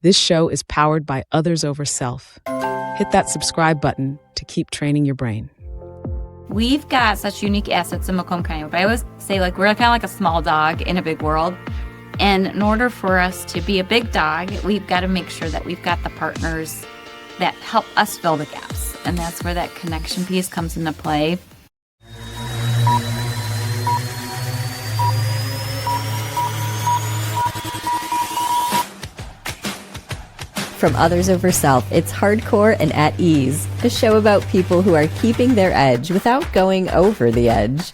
This show is powered by Others Over Self. Hit that subscribe button to keep training your brain. We've got such unique assets in Macomb County. But I always say, we're kind of like a small dog in a big world. And in order for us to be a big dog, we've got to make sure that we've got the partners that help us fill the gaps. And that's where that connection piece comes into play. From Others Over Self, it's Hardcore and At Ease, a show about people who are keeping their edge without going over the edge.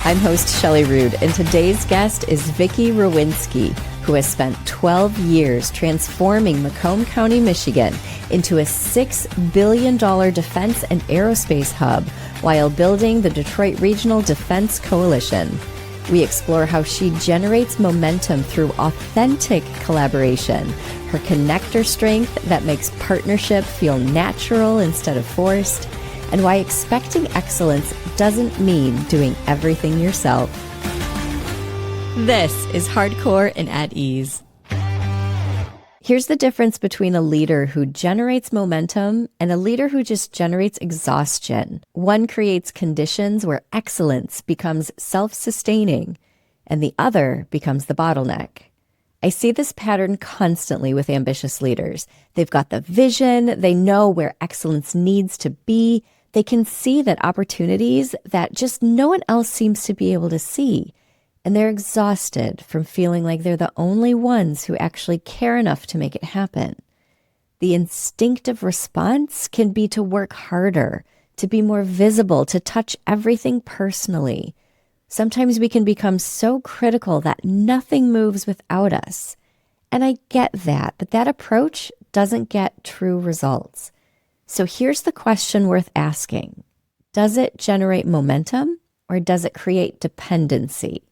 I'm host Shelley Rude, and today's guest is Vicky Rowinski, who has spent 12 years transforming Macomb County, Michigan into a $6 billion defense and aerospace hub while building the Detroit Regional Defense Coalition. We explore how she generates momentum through authentic collaboration, her connector strength that makes partnership feel natural instead of forced, and why expecting excellence doesn't mean doing everything yourself. This is Hardcore and At Ease. Here's the difference between a leader who generates momentum and a leader who just generates exhaustion. One creates conditions where excellence becomes self-sustaining, and the other becomes the bottleneck. I see this pattern constantly with ambitious leaders. They've got the vision, they know where excellence needs to be, they can see that opportunities that just no one else seems to be able to see. And they're exhausted from feeling like they're the only ones who actually care enough to make it happen. The instinctive response can be to work harder, to be more visible, to touch everything personally. Sometimes we can become so critical that nothing moves without us. And I get that, but that approach doesn't get true results. So here's the question worth asking. Does it generate momentum or does it create dependency?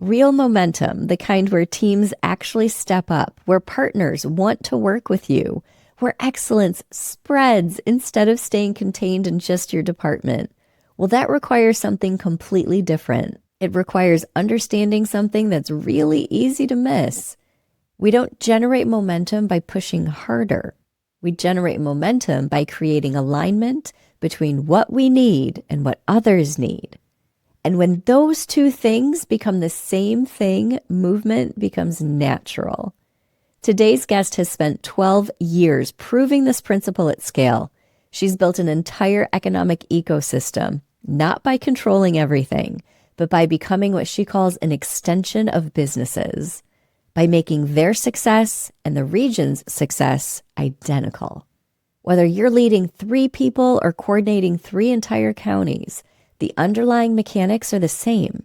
Real momentum, the kind where teams actually step up, where partners want to work with you, where excellence spreads instead of staying contained in just your department. Well, that requires something completely different. It requires understanding something that's really easy to miss. We don't generate momentum by pushing harder. We generate momentum by creating alignment between what we need and what others need. And when those two things become the same thing, movement becomes natural. Today's guest has spent 12 years proving this principle at scale. She's built an entire economic ecosystem, not by controlling everything, but by becoming what she calls an extension of businesses, by making their success and the region's success identical. Whether you're leading 3 people or coordinating 3 entire counties, the underlying mechanics are the same.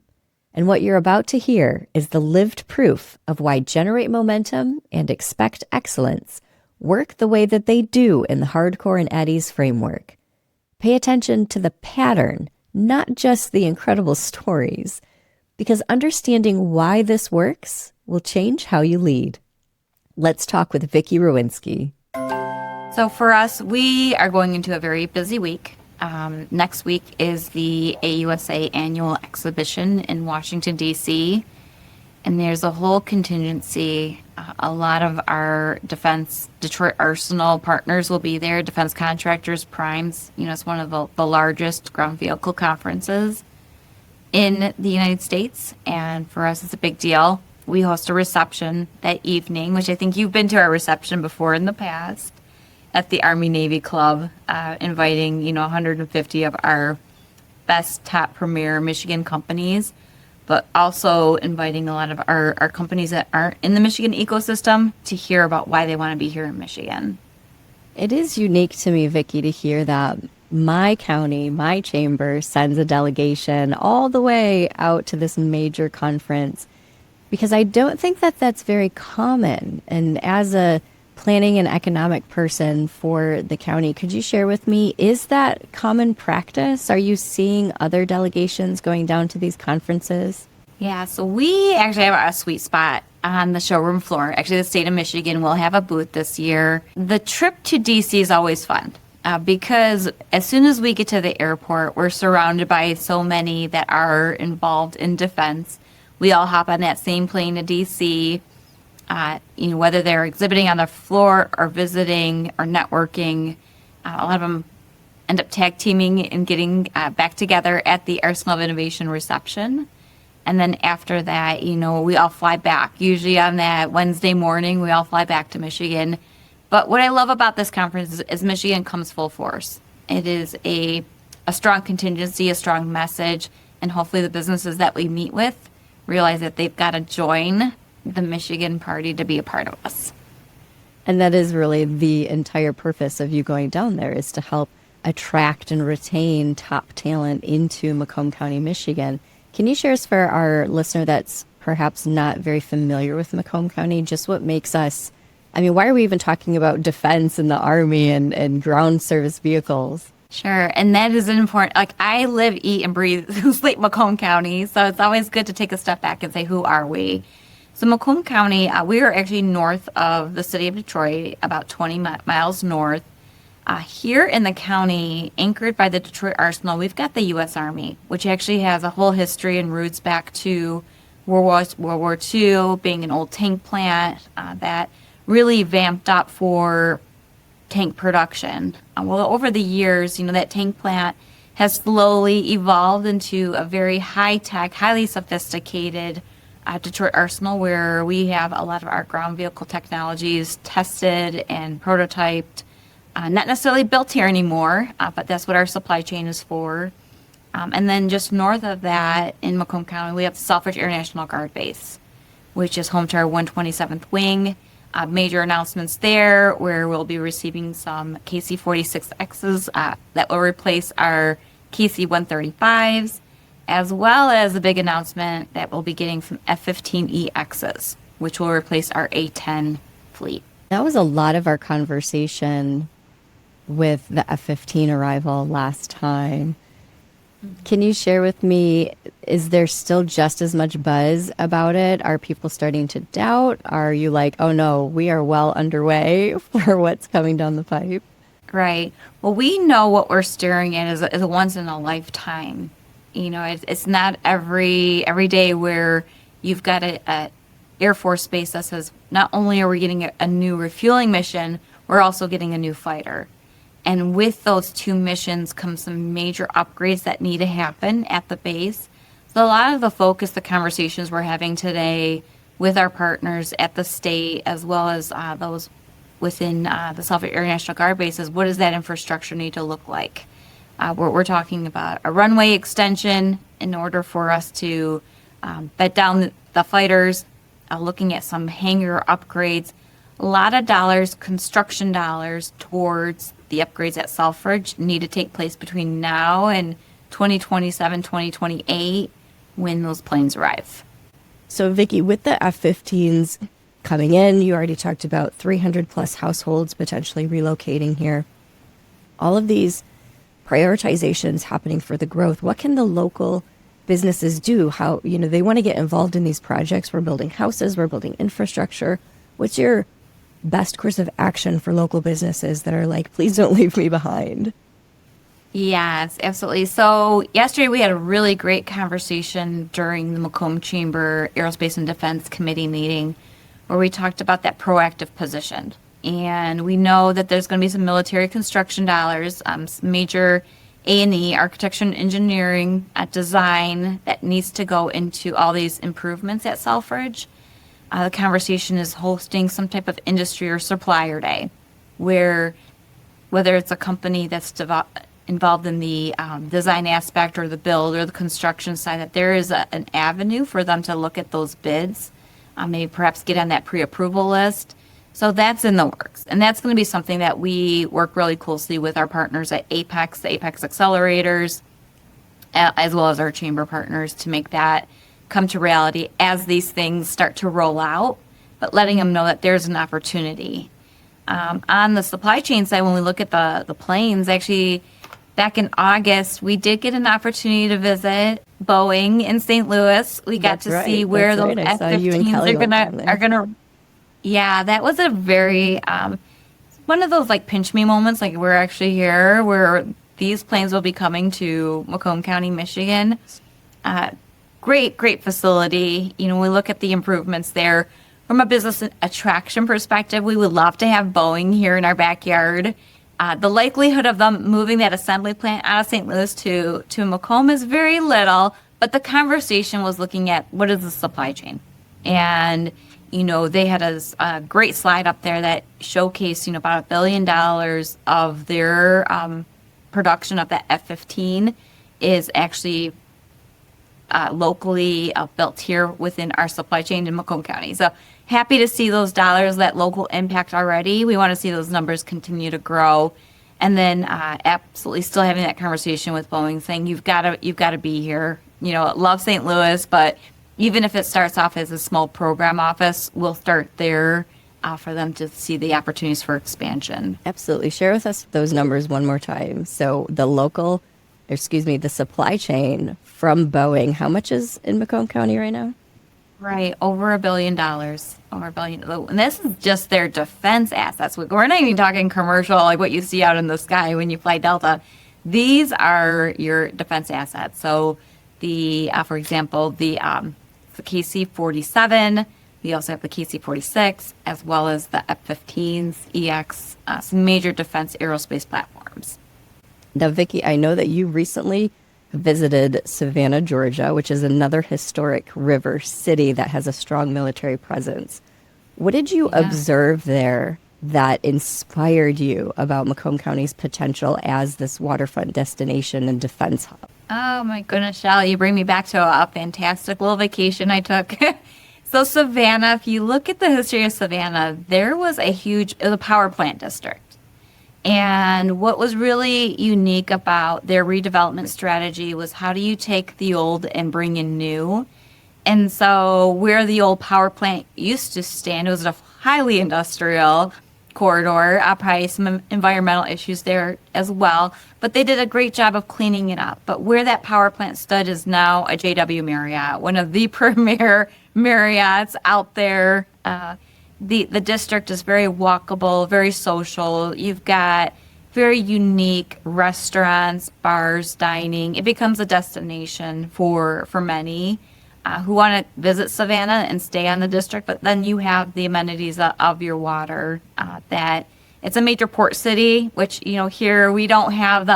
And what you're about to hear is the lived proof of why generate momentum and expect excellence work the way that they do in the Hardcore and At Ease framework. Pay attention to the pattern, not just the incredible stories, because understanding why this works will change how you lead. Let's talk with Vicky Rowinski. So for us, we are going into a very busy week. Next week is the AUSA annual exhibition in Washington, D.C., and there's a whole contingency. A lot of our defense Detroit Arsenal partners will be there, defense contractors, primes. It's one of the largest ground vehicle conferences in the United States, and for us, it's a big deal. We host a reception that evening, which I think you've been to our reception before in the past, at the Army-Navy Club, inviting, 150 of our best top premier Michigan companies, but also inviting a lot of our companies that aren't in the Michigan ecosystem to hear about why they want to be here in Michigan. It is unique to me, Vicky, to hear that my county, my chamber, sends a delegation all the way out to this major conference, because I don't think that that's very common. And as a planning and economic person for the county, could you share with me, is that common practice? Are you seeing other delegations going down to these conferences? Yeah, so we actually have a sweet spot on the showroom floor. Actually, the state of Michigan will have a booth this year. The trip to DC is always fun because as soon as we get to the airport, we're surrounded by so many that are involved in defense. we all hop on that same plane to DC. Whether they're exhibiting on the floor or visiting or networking, a lot of them end up tag teaming and getting back together at the Arsenal of Innovation reception. And then after that, we all fly back. Usually on that Wednesday morning, we all fly back to Michigan. But what I love about this conference is Michigan comes full force. It is a strong contingency, a strong message, and hopefully the businesses that we meet with realize that they've got to join the Michigan party to be a part of us. And that is really the entire purpose of you going down there, is to help attract and retain top talent into Macomb County, Michigan. Can you share us, for our listener that's perhaps not very familiar with Macomb County, just what makes us, why are we even talking about defense and the Army and ground service vehicles? Sure, and that is an important, I live, eat, and breathe sleep Macomb County, so it's always good to take a step back and say, who are we? So Macomb County, we are actually north of the city of Detroit, about 20 miles north. Here in the county, anchored by the Detroit Arsenal, we've got the U.S. Army, which actually has a whole history and roots back to World War II, being an old tank plant that really vamped up for tank production. Well, over the years, that tank plant has slowly evolved into a very high-tech, highly sophisticated Detroit Arsenal, where we have a lot of our ground vehicle technologies tested and prototyped. Not necessarily built here anymore, but that's what our supply chain is for. And then just north of that, in Macomb County, we have the Selfridge Air National Guard Base, which is home to our 127th Wing. Major announcements there, where we'll be receiving some KC-46Xs that will replace our KC-135s, as well as a big announcement that we'll be getting some F-15EXs, which will replace our A-10 fleet. That was a lot of our conversation with the F-15 arrival last time. Can you share with me, is there still just as much buzz about it? Are people starting to doubt? Are you like, oh no, we are well underway for what's coming down the pipe? Right. Well, we know what we're staring at is a once in a lifetime. It's not every day where you've got a Air Force base that says, not only are we getting a new refueling mission, we're also getting a new fighter. And with those two missions come some major upgrades that need to happen at the base. So a lot of the focus, the conversations we're having today with our partners at the state, as well as those within the Selfridge Air National Guard Base, is what does that infrastructure need to look like? We're talking about a runway extension in order for us to bed down the fighters, looking at some hangar upgrades, a lot of dollars, construction dollars towards the upgrades at Selfridge need to take place between now and 2027, 2028 when those planes arrive. So Vicky, with the F-15s coming in, you already talked about 300 plus households potentially relocating here. All of these prioritizations happening for the growth. What can the local businesses do? How, they want to get involved in these projects. We're building houses, we're building infrastructure. What's your best course of action for local businesses that are like, please don't leave me behind? Yes, absolutely. So yesterday we had a really great conversation during the Macomb Chamber Aerospace and Defense Committee meeting, where we talked about that proactive position. And we know that there's going to be some military construction dollars, some major A&E, architecture and engineering, design that needs to go into all these improvements at Selfridge. The conversation is hosting some type of industry or supplier day, where whether it's a company that's involved in the design aspect or the build or the construction side, that there is an avenue for them to look at those bids, maybe perhaps get on that pre-approval list. So that's in the works. And that's going to be something that we work really closely with our partners at Apex, the Apex Accelerators, as well as our chamber partners to make that come to reality as these things start to roll out, but letting them know that there's an opportunity. On the supply chain side, when we look at the planes, actually back in August, we did get an opportunity to visit Boeing in St. Louis. We got to see where those F-15s are gonna. Yeah, that was a very one of those like pinch me moments. Like, we're actually here, where these planes will be coming to Macomb County, Michigan. great facility. You know, we look at the improvements there. From a business attraction perspective, we would love to have Boeing here in our backyard. The likelihood of them moving that assembly plant out of St. Louis to Macomb is very little, but the conversation was looking at what is the supply chain. And, you know, they had a great slide up there that showcased, you know, about $1 billion of their production of that F-15 is actually locally built here within our supply chain in Macomb County. So happy to see those dollars, that local impact already. We want to see those numbers continue to grow. And then absolutely still having that conversation with Boeing saying, you've got to be here. You know, love St. Louis, but even if it starts off as a small program office, we'll start there for them to see the opportunities for expansion. Absolutely. Share with us those numbers one more time. So the supply chain from Boeing, how much is in Macomb County right now? Right, over $1 billion. Over $1 billion. And this is just their defense assets. We're not even talking commercial, like what you see out in the sky when you fly Delta. These are your defense assets. So for example, the KC-47, we also have the KC-46, as well as the F-15s, EX, some major defense aerospace platforms. Now, Vicky, I know that you recently visited Savannah, Georgia, which is another historic river city that has a strong military presence. What did you observe there that inspired you about Macomb County's potential as this waterfront destination and defense hub? Oh my goodness, Shelley, you bring me back to a fantastic little vacation I took. So Savannah, if you look at the history of Savannah, it was a power plant district. And what was really unique about their redevelopment strategy was how do you take the old and bring in new? And so where the old power plant used to stand, it was a highly industrial corridor, probably some environmental issues there as well, but they did a great job of cleaning it up. But where that power plant stood is now a JW Marriott, one of the premier Marriotts out there. The district is very walkable, very social. You've got very unique restaurants, bars, dining. It becomes a destination for many who want to visit Savannah and stay on the district. But then you have the amenities of your water. That it's a major port city, which, you know, here we don't have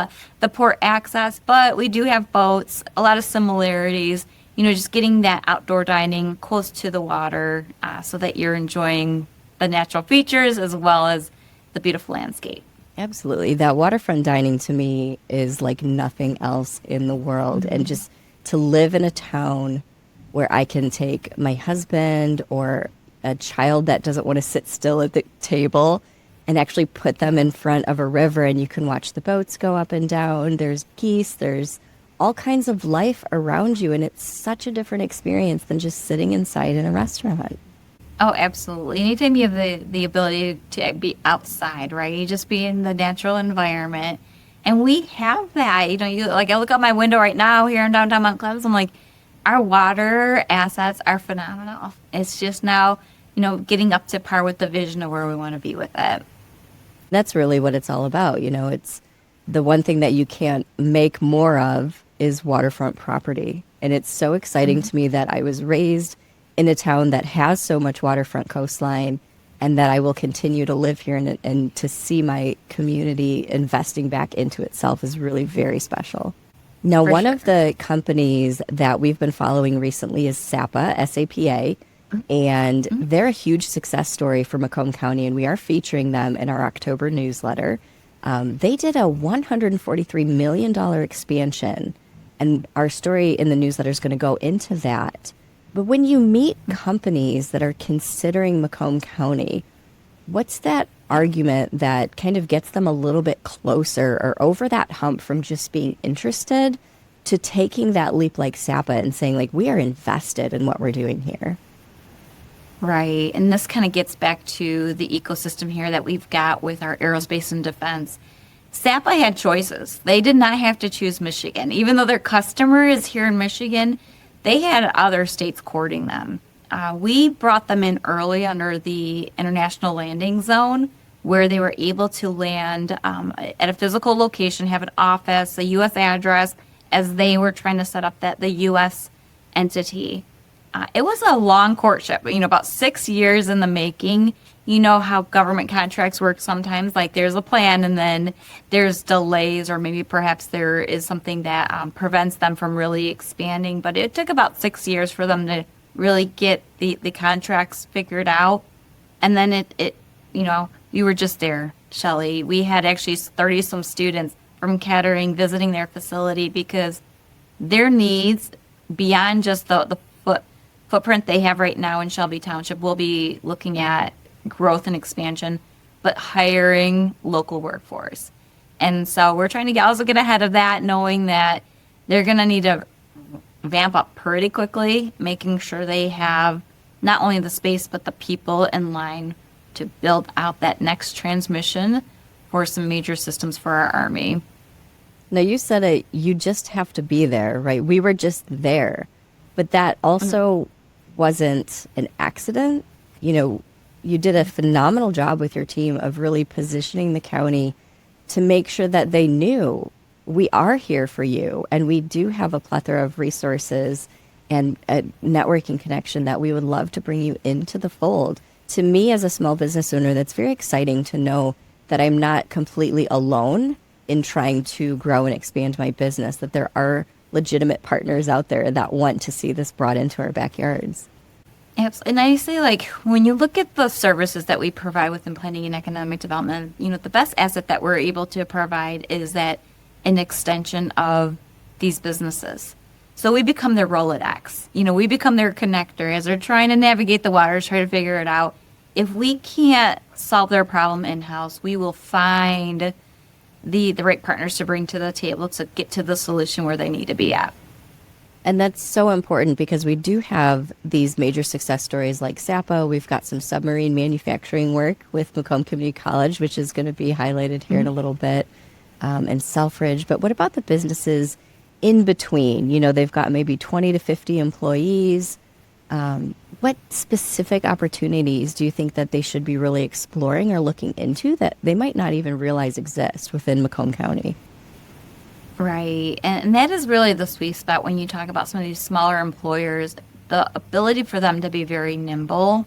the port access, but we do have boats. A lot of similarities. You know, just getting that outdoor dining close to the water so that you're enjoying the natural features as well as the beautiful landscape. Absolutely. That waterfront dining to me is like nothing else in the world. Mm-hmm. And just to live in a town where I can take my husband or a child that doesn't want to sit still at the table and actually put them in front of a river and you can watch the boats go up and down. There's geese, there's all kinds of life around you, and it's such a different experience than just sitting inside in a restaurant. Oh, absolutely. Anytime you have the ability to be outside, right? You just be in the natural environment. And we have that. You know, I look out my window right now here in downtown Mount Clemens, I'm like, our water assets are phenomenal. It's just now, you know, getting up to par with the vision of where we want to be with it. That's really what it's all about. You know, it's the one thing that you can't make more of is waterfront property. And it's so exciting to me that I was raised in a town that has so much waterfront coastline and that I will continue to live here and to see my community investing back into itself is really very special. Now, one of the companies that we've been following recently is SAPA, S-A-P-A, and they're a huge success story for Macomb County, and we are featuring them in our October newsletter. They did a $143 million expansion, and our story in the newsletter is going to go into that. But when you meet companies that are considering Macomb County, what's that argument that kind of gets them a little bit closer or over that hump from just being interested to taking that leap like SAPA and saying, like, we are invested in what we're doing here? Right. And this kind of gets back to the ecosystem here that we've got with our aerospace and defense. SAPA had choices. They did not have to choose Michigan. Even though their customer is here in Michigan, they had other states courting them. We brought them in early under the international landing zone where they were able to land at a physical location, have an office, a U.S. address, as they were trying to set up the U.S. entity. It was a long courtship, about 6 years in the making. You know how government contracts work sometimes, like there's a plan and then there's delays, or maybe perhaps there is something that prevents them from really expanding. But it took about 6 years for them to really get the contracts figured out. And then you were just there, Shelley. We had actually 30-some students from Kettering visiting their facility because their needs, beyond just the footprint they have right now in Shelby Township, will be looking at growth and expansion, but hiring local workforce. And so we're trying to also get ahead of that, knowing that they're going to need to vamp up pretty quickly, making sure they have not only the space, but the people in line to build out that next transmission for some major systems for our Army. Now, you said it, you just have to be there, right? We were just there. But that also wasn't an accident. You did a phenomenal job with your team of really positioning the county to make sure that they knew we are here for you, and we do have a plethora of resources and a networking connection that we would love to bring you into the fold. To me, as a small business owner, that's very exciting to know that I'm not completely alone in trying to grow and expand my business, that there are legitimate partners out there that want to see this brought into our backyards. Absolutely. And I say, when you look at the services that we provide within planning and economic development, the best asset that we're able to provide is that an extension of these businesses. So we become their Rolodex. We become their connector as they're trying to navigate the waters, try to figure it out. If we can't solve their problem in-house, we will find the right partners to bring to the table to get to the solution where they need to be at. And that's so important because we do have these major success stories like SAPA. We've got some submarine manufacturing work with Macomb Community College, which is going to be highlighted here in a little bit, and Selfridge. But what about the businesses in between? They've got maybe 20 to 50 employees. What specific opportunities do you think that they should be really exploring or looking into that they might not even realize exist within Macomb County? Right. And that is really the sweet spot when you talk about some of these smaller employers, the ability for them to be very nimble,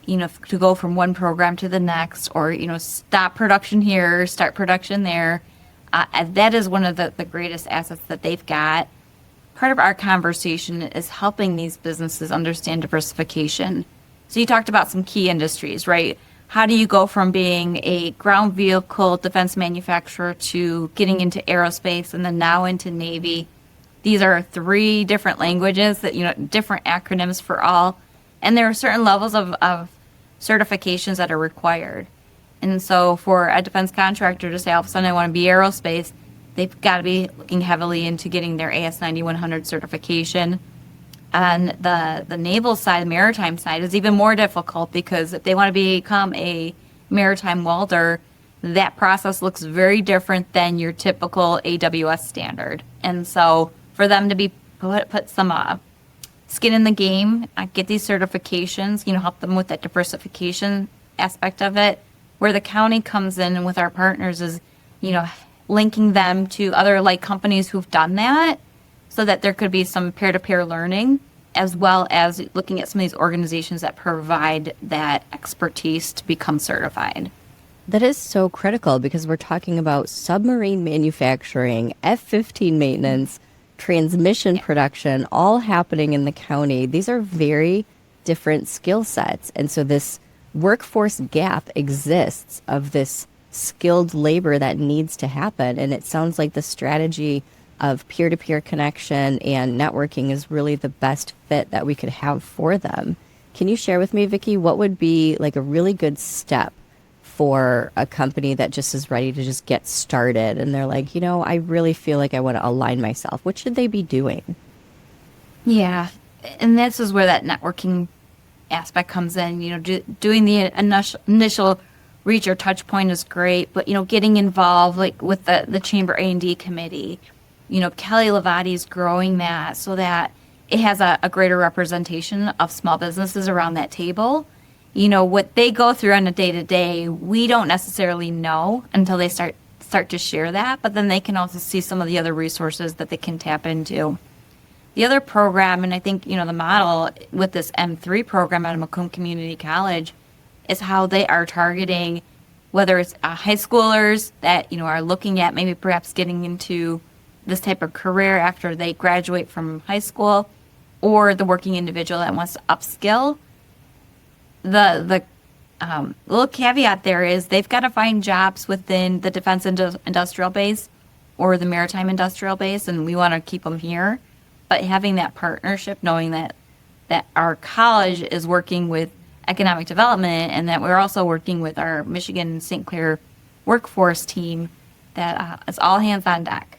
to go from one program to the next, or, stop production here, start production there. That is one of the greatest assets that they've got. Part of our conversation is helping these businesses understand diversification. So you talked about some key industries, right? How do you go from being a ground vehicle defense manufacturer to getting into aerospace and then now into Navy? These are 3 different languages that, different acronyms for all. And there are certain levels of certifications that are required. And so for a defense contractor to say, all of a sudden, I want to be aerospace, they've got to be looking heavily into getting their AS9100 certification. And the naval side, the maritime side, is even more difficult because if they want to become a maritime welder, that process looks very different than your typical AWS standard. And so for them to be put some skin in the game, get these certifications, help them with that diversification aspect of it, where the county comes in with our partners is, linking them to other companies who've done that, so that there could be some peer-to-peer learning, as well as looking at some of these organizations that provide that expertise to become certified. That is so critical because we're talking about submarine manufacturing, F-15 maintenance, transmission production, all happening in the county. These are very different skill sets. And so this workforce gap exists of this skilled labor that needs to happen. And it sounds like the strategy of peer-to-peer connection and networking is really the best fit that we could have for them. Can you share with me, Vicky, what would be a really good step for a company that just is ready to just get started and they're like, I really feel like I want to align myself? What should they be doing? Yeah. And this is where that networking aspect comes in. Doing the initial reach or touch point is great, but, getting involved with the Chamber A&D committee, Kelly Levati's growing that so that it has a greater representation of small businesses around that table. What they go through on a day-to-day, we don't necessarily know until they start to share that, but then they can also see some of the other resources that they can tap into. The other program, and I think, the model with this M3 program at Macomb Community College is how they are targeting, whether it's high schoolers that, are looking at maybe perhaps getting into this type of career after they graduate from high school, or the working individual that wants to upskill. The little caveat there is they've got to find jobs within the defense industrial base or the maritime industrial base, and we want to keep them here. But having that partnership, knowing that our college is working with economic development and that we're also working with our Michigan and St. Clair workforce team, that it's all hands on deck.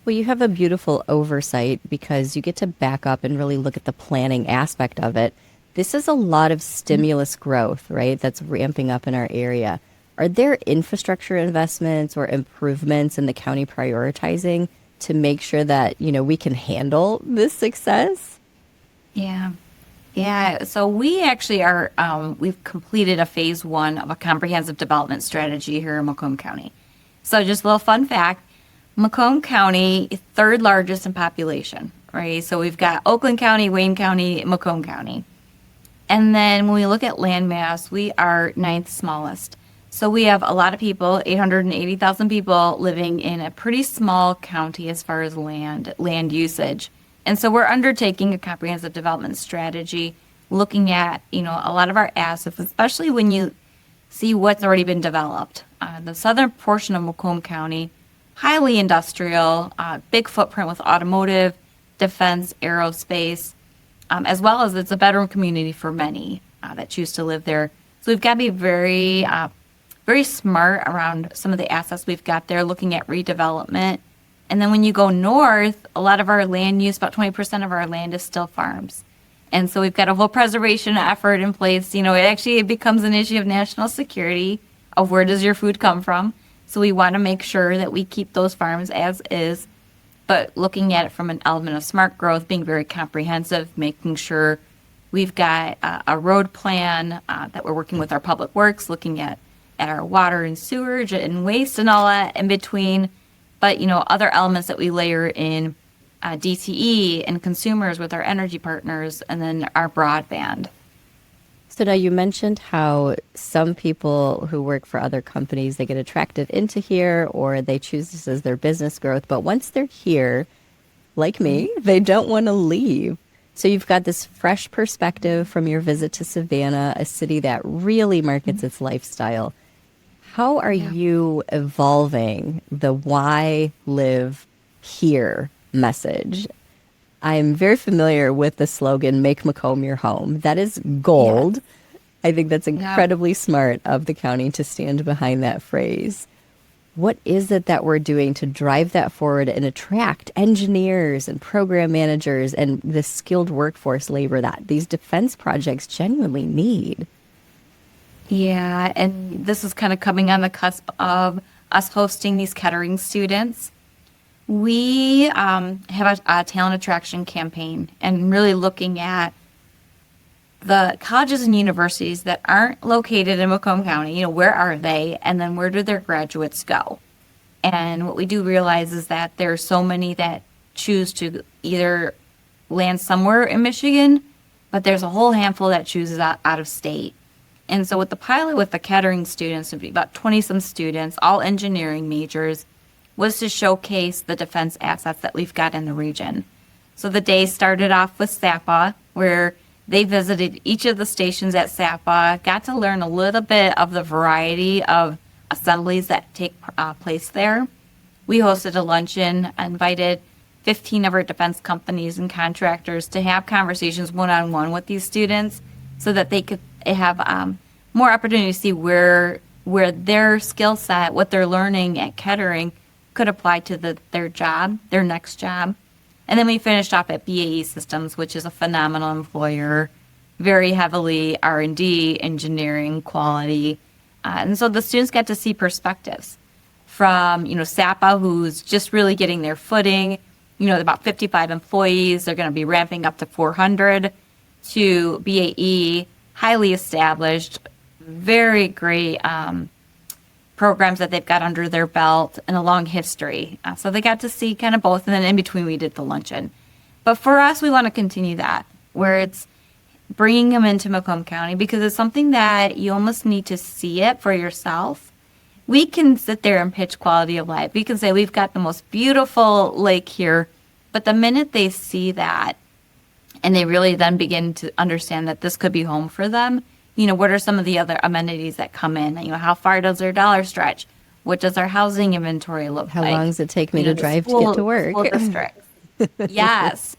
Well, you have a beautiful oversight because you get to back up and really look at the planning aspect of it. This is a lot of stimulus growth, right? That's ramping up in our area. Are there infrastructure investments or improvements in the county prioritizing to make sure that, we can handle this success? Yeah. So we actually are, we've completed a phase 1 of a comprehensive development strategy here in Macomb County. So just a little fun fact, Macomb County is third largest in population, right? So we've got Oakland County, Wayne County, Macomb County. And then when we look at land mass, we are 9th smallest. So we have a lot of people, 880,000 people living in a pretty small county as far as land usage. And so we're undertaking a comprehensive development strategy, looking at, a lot of our assets, especially when you see what's already been developed. The southern portion of Macomb County, highly industrial, big footprint with automotive, defense, aerospace, as well as it's a bedroom community for many that choose to live there. So we've got to be very, very smart around some of the assets we've got there, looking at redevelopment. And then when you go north, a lot of our land use, about 20% of our land is still farms. And so we've got a whole preservation effort in place. It becomes an issue of national security of where does your food come from. So we want to make sure that we keep those farms as is, but looking at it from an element of smart growth, being very comprehensive, making sure we've got a road plan that we're working with our public works, looking at our water and sewage and waste and all that in between. But, other elements that we layer in DTE and consumers with our energy partners, and then our broadband. So now you mentioned how some people who work for other companies, they get attracted into here or they choose this as their business growth. But once they're here, like me, they don't want to leave. So you've got this fresh perspective from your visit to Savannah, a city that really markets its lifestyle. How are you evolving the why live here message? I'm very familiar with the slogan, make Macomb your home. That is gold. Yeah. I think that's incredibly smart of the county to stand behind that phrase. What is it that we're doing to drive that forward and attract engineers and program managers and the skilled workforce labor that these defense projects genuinely need? Yeah, and this is kind of coming on the cusp of us hosting these Kettering students. We have a talent attraction campaign and really looking at the colleges and universities that aren't located in Macomb County, where are they? And then where do their graduates go? And what we do realize is that there are so many that choose to either land somewhere in Michigan, but there's a whole handful that chooses out of state. And so with the pilot with the Kettering students, it'd be about 20-some students, all engineering majors, was to showcase the defense assets that we've got in the region. So the day started off with SAPA, where they visited each of the stations at SAPA, got to learn a little bit of the variety of assemblies that take place there. We hosted a luncheon, invited 15 of our defense companies and contractors to have conversations one-on-one with these students so that they could have more opportunity to see where their skill set, what they're learning at Kettering, could apply to their job, their next job. And then we finished off at BAE Systems, which is a phenomenal employer, very heavily R&D, engineering, quality. And so the students get to see perspectives from, SAPA, who's just really getting their footing, about 55 employees. They're going to be ramping up to 400, to BAE, highly established, very great programs that they've got under their belt and a long history. So they got to see kind of both, and then in between we did the luncheon. But for us, we want to continue that, where it's bringing them into Macomb County, because it's something that you almost need to see it for yourself. We can sit there and pitch quality of life. We can say we've got the most beautiful lake here, but the minute they see that and they really then begin to understand that this could be home for them, what are some of the other amenities that come in? How far does their dollar stretch? What does our housing inventory look like? How long does it take me to drive to get to work? School districts. Yes.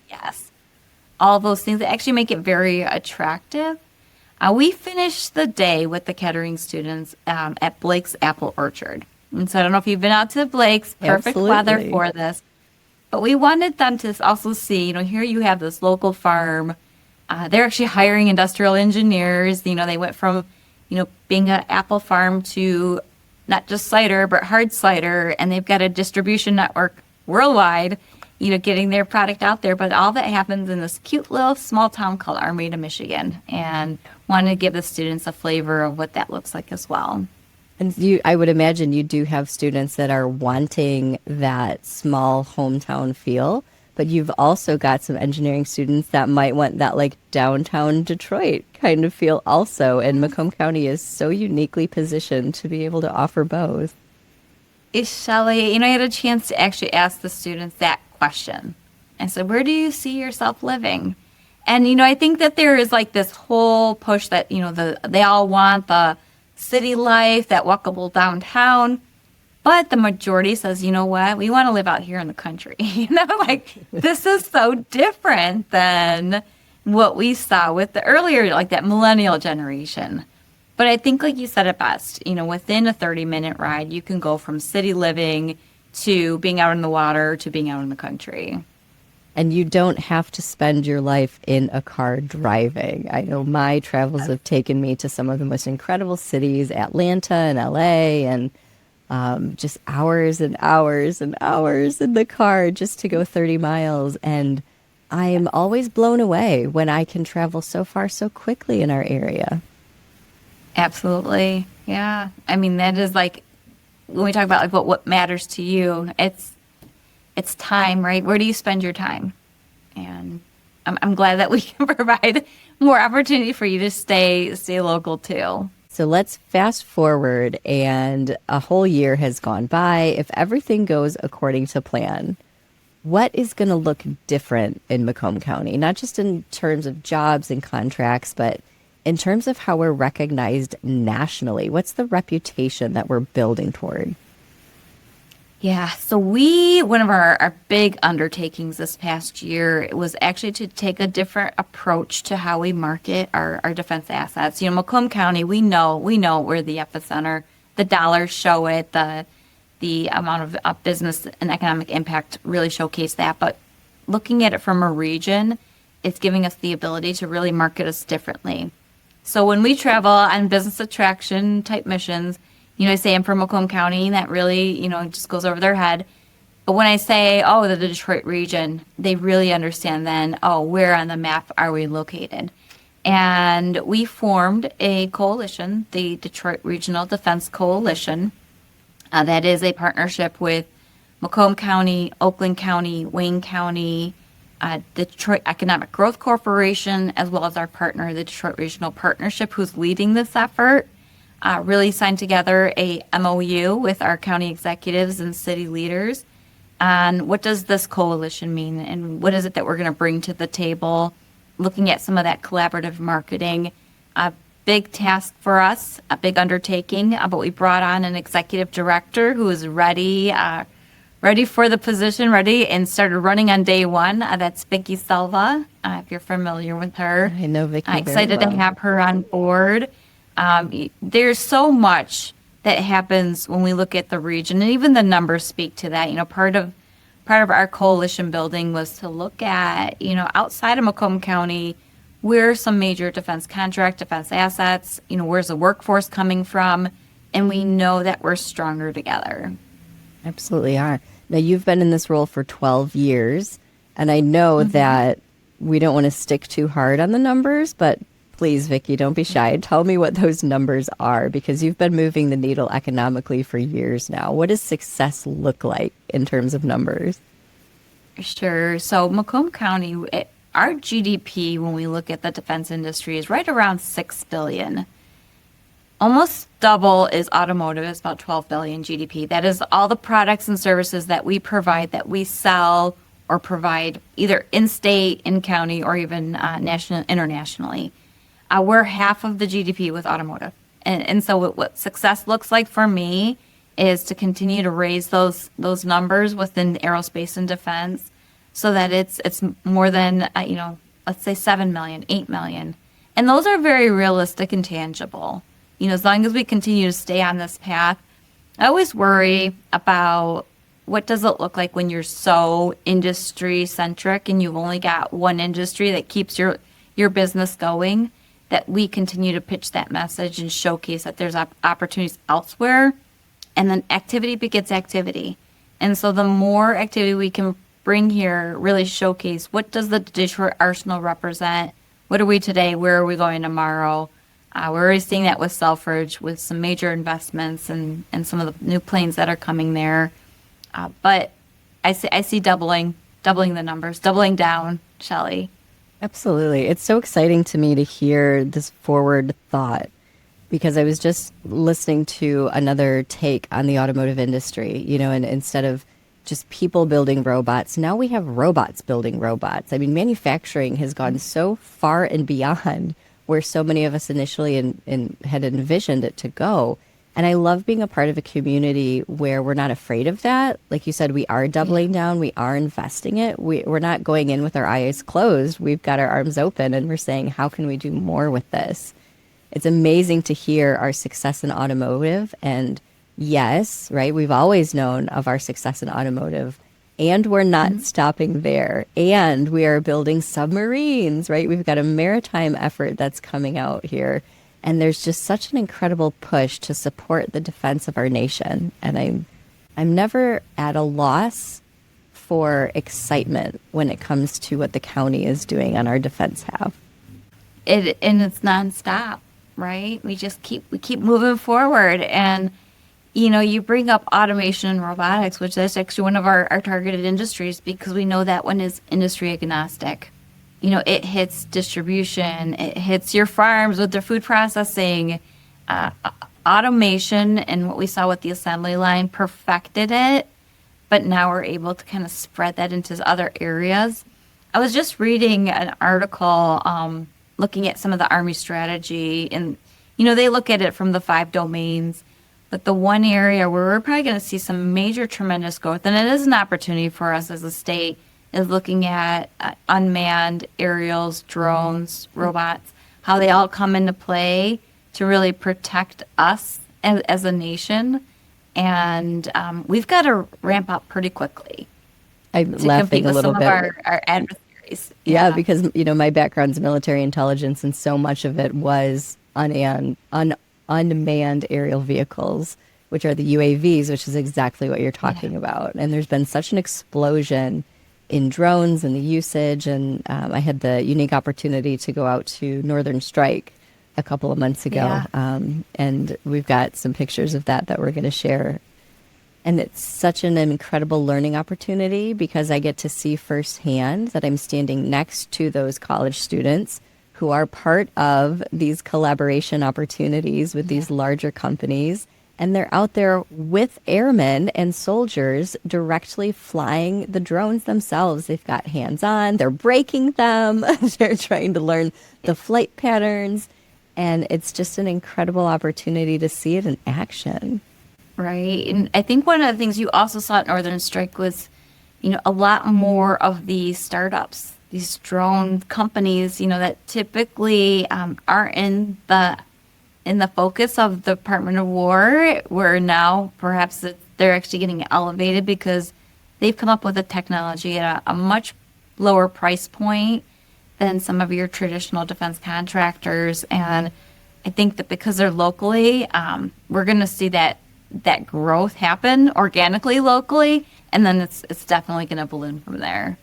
All those things that actually make it very attractive. We finished the day with the Kettering students at Blake's Apple Orchard. And so I don't know if you've been out to Blake's, perfect weather for this. But we wanted them to also see, here you have this local farm. They're actually hiring industrial engineers. They went from, being an apple farm to not just cider, but hard cider. And they've got a distribution network worldwide, getting their product out there. But all that happens in this cute little small town called Armada, Michigan. And wanted to give the students a flavor of what that looks like as well. And I would imagine you do have students that are wanting that small hometown feel, but you've also got some engineering students that might want that like downtown Detroit kind of feel also. And Macomb County is so uniquely positioned to be able to offer both. Shelley, I had a chance to actually ask the students that question. I said, where do you see yourself living? And, I think that there is like this whole push that, they all want the city life, that walkable downtown. But the majority says, you know what, we want to live out here in the country. This is so different than what we saw with the earlier, like that millennial generation. But I think, like you said it best, within a 30-minute ride, you can go from city living to being out in the water to being out in the country. And you don't have to spend your life in a car driving. I know my travels have taken me to some of the most incredible cities, Atlanta and LA, and just hours and hours and hours in the car just to go 30 miles. And I am always blown away when I can travel so far so quickly in our area. Absolutely. Yeah. I mean, that is like, when we talk about like what matters to you, it's time, right? Where do you spend your time? And I'm glad that we can provide more opportunity for you to stay local too. So let's fast forward, and a whole year has gone by. If everything goes according to plan, what is going to look different in Macomb County? Not just in terms of jobs and contracts, but in terms of how we're recognized nationally. What's the reputation that we're building toward? Yeah, so one of our big undertakings this past year was actually to take a different approach to how we market our defense assets. Macomb County, we know we're the epicenter. The dollars show it. The amount of business and economic impact really showcase that. But looking at it from a region, it's giving us the ability to really market us differently. So when we travel on business attraction type missions, I say I'm from Macomb County, that really, just goes over their head. But when I say, the Detroit region, they really understand then, where on the map are we located? And we formed a coalition, the Detroit Regional Defense Coalition. That is a partnership with Macomb County, Oakland County, Wayne County, Detroit Economic Growth Corporation, as well as our partner, the Detroit Regional Partnership, who's leading this effort. Really signed together a MOU with our county executives and city leaders on what does this coalition mean and what is it that we're going to bring to the table, looking at some of that collaborative marketing. A big task for us, a big undertaking, but we brought on an executive director who is ready for the position, and started running on day one. That's Vicky Silva, if you're familiar with her. I know Vicky excited very well. to have her on board. There's so much that happens when we look at the region, and even the numbers speak to that. Part of our coalition building was to look at, outside of Macomb County, where are some major defense assets, where's the workforce coming from, and we know that we're stronger together. Absolutely are. Now, you've been in this role for 12 years, and I know that we don't want to stick too hard on the numbers, but please, Vicky, don't be shy. Tell me what those numbers are, because you've been moving the needle economically for years now. What does success look like in terms of numbers? Sure. So Macomb County, our GDP, when we look at the defense industry, is right around 6 billion. Almost double is automotive. It's about 12 billion GDP. That is all the products and services that we provide, that we sell or provide either in-state, in-county, or even internationally. We're half of the GDP with automotive. And so what success looks like for me is to continue to raise those numbers within aerospace and defense so that it's more than, let's say 7 million, 8 million. And those are very realistic and tangible. As long as we continue to stay on this path, I always worry about what does it look like when you're so industry centric and you've only got one industry that keeps your business going, that we continue to pitch that message and showcase that there's opportunities elsewhere. And then activity begets activity. And so the more activity we can bring here, really showcase what does the Detroit Arsenal represent? What are we today? Where are we going tomorrow? We're already seeing that with Selfridge, with some major investments and some of the new planes that are coming there. But I see doubling the numbers, doubling down, Shelley. Absolutely. It's so exciting to me to hear this forward thought, because I was just listening to another take on the automotive industry, and instead of just people building robots, now we have robots building robots. I mean, manufacturing has gone so far and beyond where so many of us initially had envisioned it to go. And I love being a part of a community where we're not afraid of that. Like you said, we are doubling down. We are investing it. We're not going in with our eyes closed. We've got our arms open and we're saying, how can we do more with this? It's amazing to hear our success in automotive. And yes, right, we've always known of our success in automotive. And we're not stopping there. And we are building submarines, right? We've got a maritime effort that's coming out here. And there's just such an incredible push to support the defense of our nation. And I'm never at a loss for excitement when it comes to what the county is doing on our defense half. And it's nonstop, right? We keep moving forward. And you bring up automation and robotics, which is actually one of our targeted industries, because we know that one is industry agnostic. It hits distribution, it hits your farms with their food processing, automation, and what we saw with the assembly line perfected it, but now we're able to kind of spread that into other areas. I was just reading an article looking at some of the Army strategy, and, they look at it from the 5 domains. But the one area where we're probably going to see some major, tremendous growth, and it is an opportunity for us as a state, is looking at unmanned aerials, drones, robots, how they all come into play to really protect us as a nation. And we've got to ramp up pretty quickly. I'm laughing a little bit. Some of our adversaries. Yeah, because, my background's military intelligence, and so much of it was unmanned aerial vehicles, which are the UAVs, which is exactly what you're talking about. And there's been such an explosion in drones and the usage. And I had the unique opportunity to go out to Northern Strike a couple of months ago. And we've got some pictures of that we're going to share. And it's such an incredible learning opportunity because I get to see firsthand that I'm standing next to those college students who are part of these collaboration opportunities with these larger companies. And they're out there with airmen and soldiers directly flying the drones themselves. They've got hands on, they're breaking them, they're trying to learn the flight patterns. And it's just an incredible opportunity to see it in action. Right. And I think one of the things you also saw at Northern Strike was, a lot more of the startups, these drone companies, that typically are in the focus of the Department of War, where now perhaps they're actually getting elevated because they've come up with a technology at a much lower price point than some of your traditional defense contractors. And I think that because they're locally, we're going to see that growth happen organically locally, and then it's definitely going to balloon from there.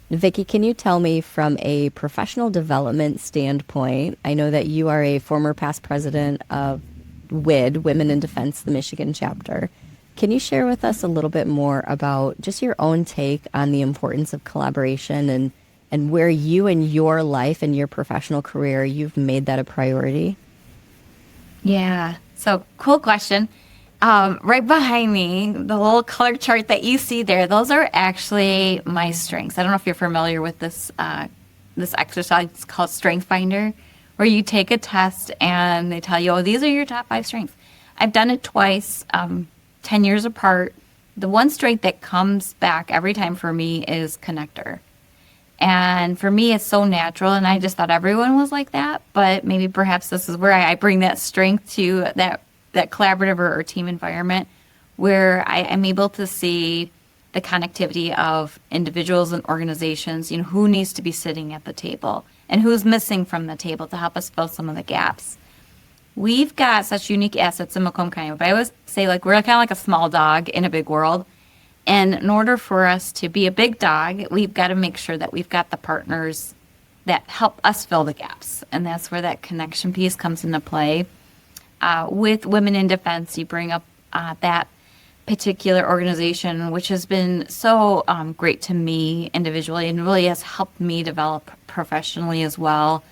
Vicky, can you tell me from a professional development standpoint, I know that you are a former past president of WID, Women in Defense, the Michigan chapter. Can you share with us a little bit more about just your own take on the importance of collaboration and where you in your life and your professional career, you've made that a priority? Yeah. So cool question. Right behind me, the little color chart that you see there, those are actually my strengths. I don't know if you're familiar with this exercise. It's called Strength Finder, where you take a test and they tell you, oh, these are your top 5 strengths. I've done it twice, 10 years apart. The one strength that comes back every time for me is connector. And for me, it's so natural, and I just thought everyone was like that. But maybe perhaps this is where I bring that strength to that collaborative or team environment, where I am able to see the connectivity of individuals and organizations, who needs to be sitting at the table and who's missing from the table to help us fill some of the gaps. We've got such unique assets in Macomb County, but I always say we're kind of like a small dog in a big world. And in order for us to be a big dog, we've got to make sure that we've got the partners that help us fill the gaps. And that's where that connection piece comes into play. With Women in Defense, you bring up that particular organization, which has been so great to me individually and really has helped me develop professionally as well.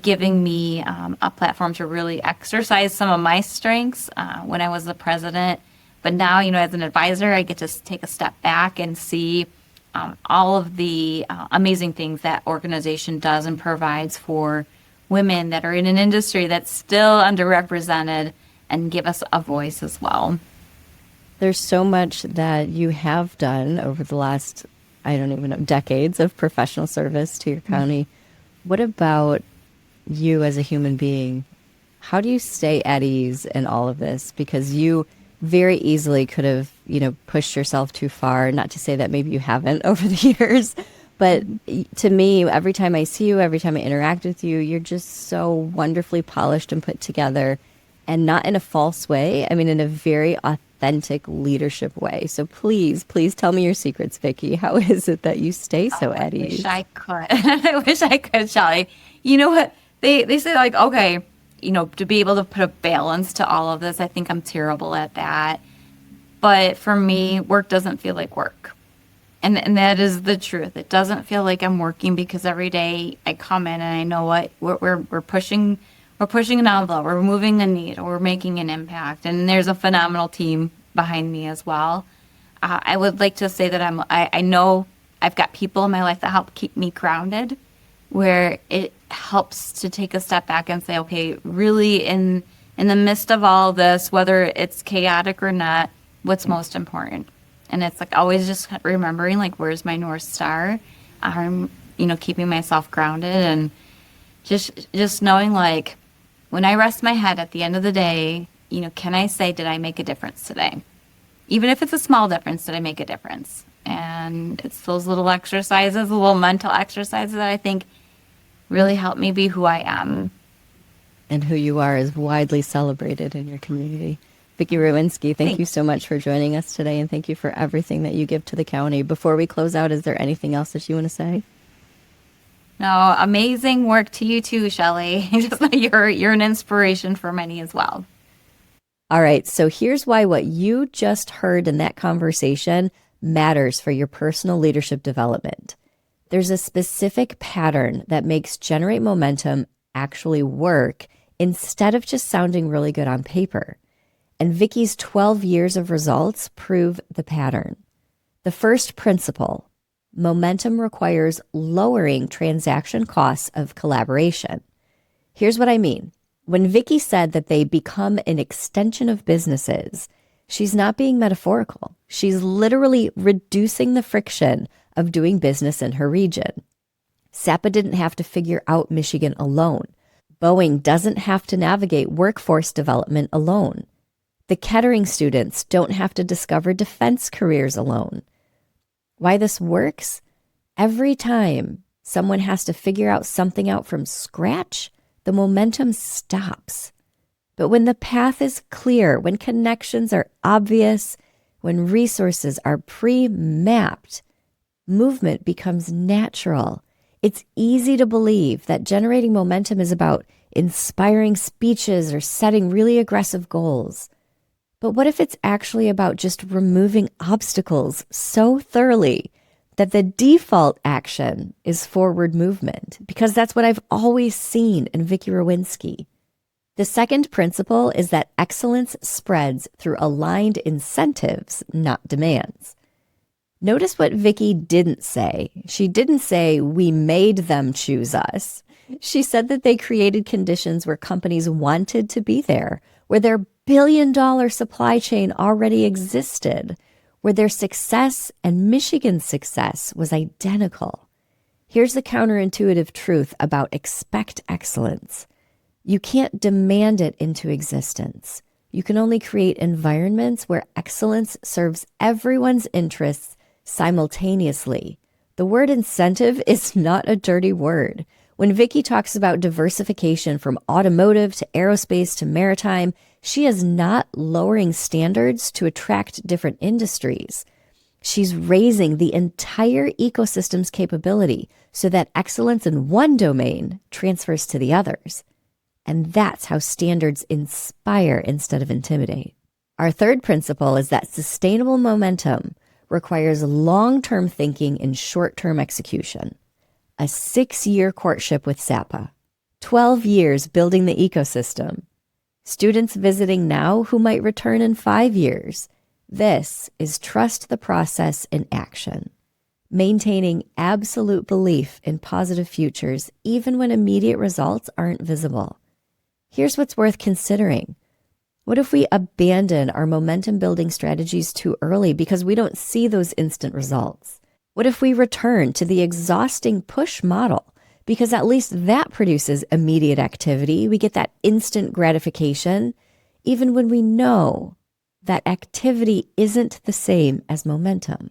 Giving me a platform to really exercise some of my strengths when I was the president. But now, as an advisor, I get to take a step back and see all of the amazing things that organization does and provides for women that are in an industry that's still underrepresented, and give us a voice as well. There's so much that you have done over the last, I don't even know, decades of professional service to your county. What about you as a human being? How do you stay at ease in all of this? Because you very easily could have, pushed yourself too far. Not to say that maybe you haven't over the years, but to me, every time I see you, every time I interact with you, you're just so wonderfully polished and put together, and not in a false way. I mean, in a very authentic leadership way. So please tell me your secrets, Vicky. How is it that you stay so at ease? I wish I could. I wish I could, Shelly. You know what? They say okay, to be able to put a balance to all of this, I think I'm terrible at that. But for me, work doesn't feel like work. And that is the truth. It doesn't feel like I'm working, because every day I come in and I know what we're pushing an envelope, we're moving a needle, we're making an impact. And there's a phenomenal team behind me as well. I would like to say that I know I've got people in my life that help keep me grounded, where it helps to take a step back and say, okay, really in the midst of all this, whether it's chaotic or not, what's most important? And it's always just remembering where's my North Star, keeping myself grounded, and just knowing when I rest my head at the end of the day, can I say, did I make a difference today? Even if it's a small difference, did I make a difference? And it's those little exercises, the little mental exercises that I think really help me be who I am. And who you are is widely celebrated in your community. Vicky Rowinski, thank you so much for joining us today, and thank you for everything that you give to the county. Before we close out, is there anything else that you want to say? No, amazing work to you too, Shelly. You're an inspiration for many as well. All right, so here's why what you just heard in that conversation matters for your personal leadership development. There's a specific pattern that makes Generate Momentum actually work instead of just sounding really good on paper. And Vicky's 12 years of results prove the pattern. The first principle, momentum requires lowering transaction costs of collaboration. Here's what I mean. When Vicky said that they become an extension of businesses, she's not being metaphorical. She's literally reducing the friction of doing business in her region. SAPA didn't have to figure out Michigan alone. Boeing doesn't have to navigate workforce development alone. The Kettering students don't have to discover defense careers alone. Why this works? Every time someone has to figure out something out from scratch, the momentum stops. But when the path is clear, when connections are obvious, when resources are pre-mapped, movement becomes natural. It's easy to believe that generating momentum is about inspiring speeches or setting really aggressive goals. But what if it's actually about just removing obstacles so thoroughly that the default action is forward movement? Because that's what I've always seen in Vicky Rowinski. The second principle is that excellence spreads through aligned incentives, not demands. Notice what Vicky didn't say. She didn't say, we made them choose us. She said that they created conditions where companies wanted to be there, where their billion-dollar supply chain already existed, where their success and Michigan's success was identical. Here's the counterintuitive truth about expect excellence. You can't demand it into existence. You can only create environments where excellence serves everyone's interests simultaneously. The word incentive is not a dirty word. When Vicky talks about diversification from automotive to aerospace to maritime, she is not lowering standards to attract different industries. She's raising the entire ecosystem's capability so that excellence in one domain transfers to the others. And that's how standards inspire instead of intimidate. Our third principle is that sustainable momentum requires long-term thinking and short-term execution. A 6-year courtship with SAPA, 12 years building the ecosystem, students visiting now who might return in 5 years. This is trust the process in action, maintaining absolute belief in positive futures even when immediate results aren't visible. Here's what's worth considering. What if we abandon our momentum building strategies too early because we don't see those instant results? What if we return to the exhausting push model because at least that produces immediate activity? We get that instant gratification, even when we know that activity isn't the same as momentum.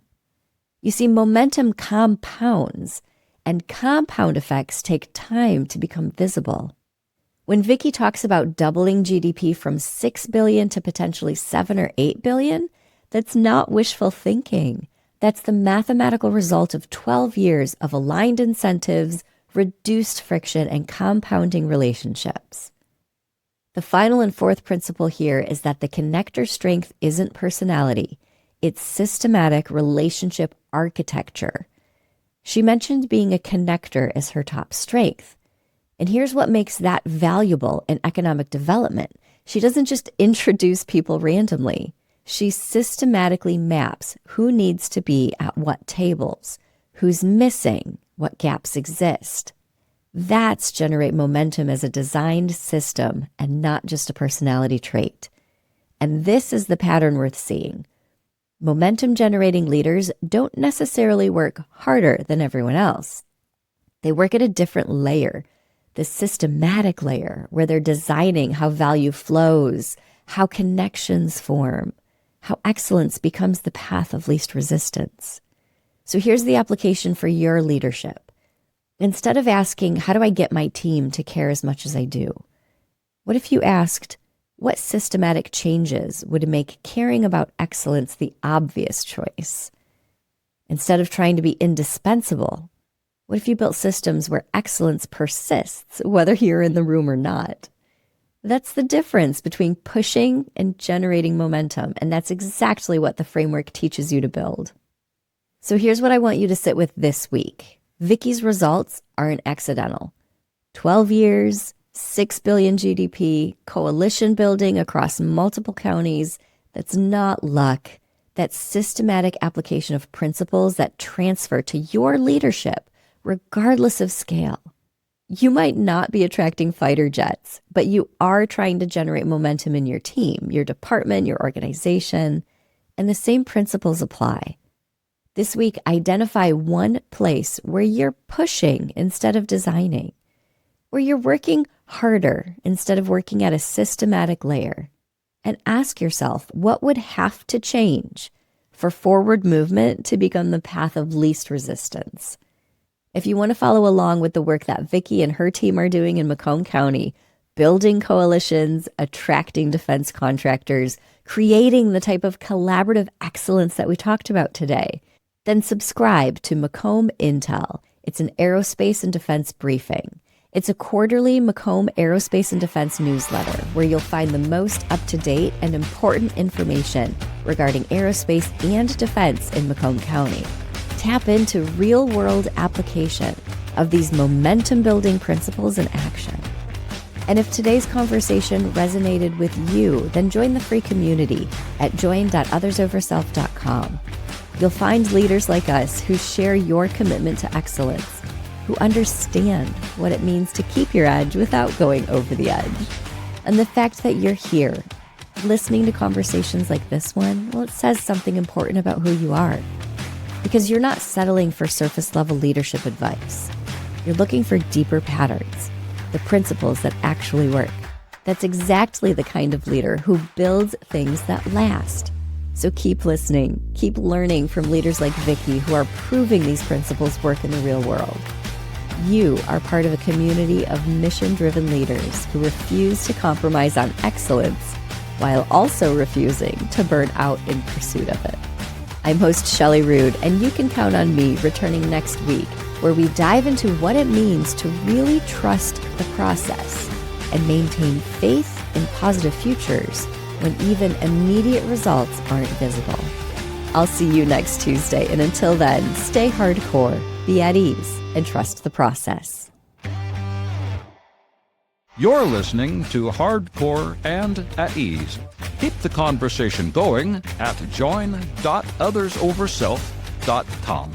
You see, momentum compounds, and compound effects take time to become visible. When Vicky talks about doubling GDP from 6 billion to potentially 7 or 8 billion, that's not wishful thinking. That's the mathematical result of 12 years of aligned incentives, reduced friction, and compounding relationships. The final and fourth principle here is that the connector strength isn't personality. It's systematic relationship architecture. She mentioned being a connector as her top strength. And here's what makes that valuable in economic development. She doesn't just introduce people randomly. She systematically maps who needs to be at what tables, who's missing, what gaps exist. That's generate momentum as a designed system and not just a personality trait. And this is the pattern worth seeing. Momentum generating leaders don't necessarily work harder than everyone else. They work at a different layer, the systematic layer, where they're designing how value flows, how connections form, how excellence becomes the path of least resistance. So here's the application for your leadership. Instead of asking, how do I get my team to care as much as I do? What if you asked, what systematic changes would make caring about excellence the obvious choice? Instead of trying to be indispensable, what if you built systems where excellence persists, whether you're in the room or not? That's the difference between pushing and generating momentum, and that's exactly what the framework teaches you to build. So here's what I want you to sit with this week. Vicky's results aren't accidental. 12 years, 6 billion GDP, coalition building across multiple counties. That's not luck. That's systematic application of principles that transfer to your leadership, regardless of scale. You might not be attracting fighter jets, but you are trying to generate momentum in your team, your department, your organization, and the same principles apply. This week, identify one place where you're pushing instead of designing, where you're working harder instead of working at a systematic layer, and ask yourself, what would have to change for forward movement to become the path of least resistance? If you want to follow along with the work that Vicky and her team are doing in Macomb County, building coalitions, attracting defense contractors, creating the type of collaborative excellence that we talked about today, then subscribe to Macomb Intel. It's an aerospace and defense briefing. It's a quarterly Macomb Aerospace and Defense newsletter where you'll find the most up-to-date and important information regarding aerospace and defense in Macomb County. Tap into real-world application of these momentum-building principles in action. And if today's conversation resonated with you, then join the free community at join.othersoverself.com. You'll find leaders like us who share your commitment to excellence, who understand what it means to keep your edge without going over the edge. And the fact that you're here, listening to conversations like this one, well, it says something important about who you are. Because you're not settling for surface-level leadership advice. You're looking for deeper patterns, the principles that actually work. That's exactly the kind of leader who builds things that last. So keep listening, keep learning from leaders like Vicky who are proving these principles work in the real world. You are part of a community of mission-driven leaders who refuse to compromise on excellence while also refusing to burn out in pursuit of it. I'm host Shelley Rude, and you can count on me returning next week, where we dive into what it means to really trust the process and maintain faith in positive futures when even immediate results aren't visible. I'll see you next Tuesday, and until then, stay hardcore, be at ease, and trust the process. You're listening to Hardcore and at Ease. Keep the conversation going at join.othersoverself.com.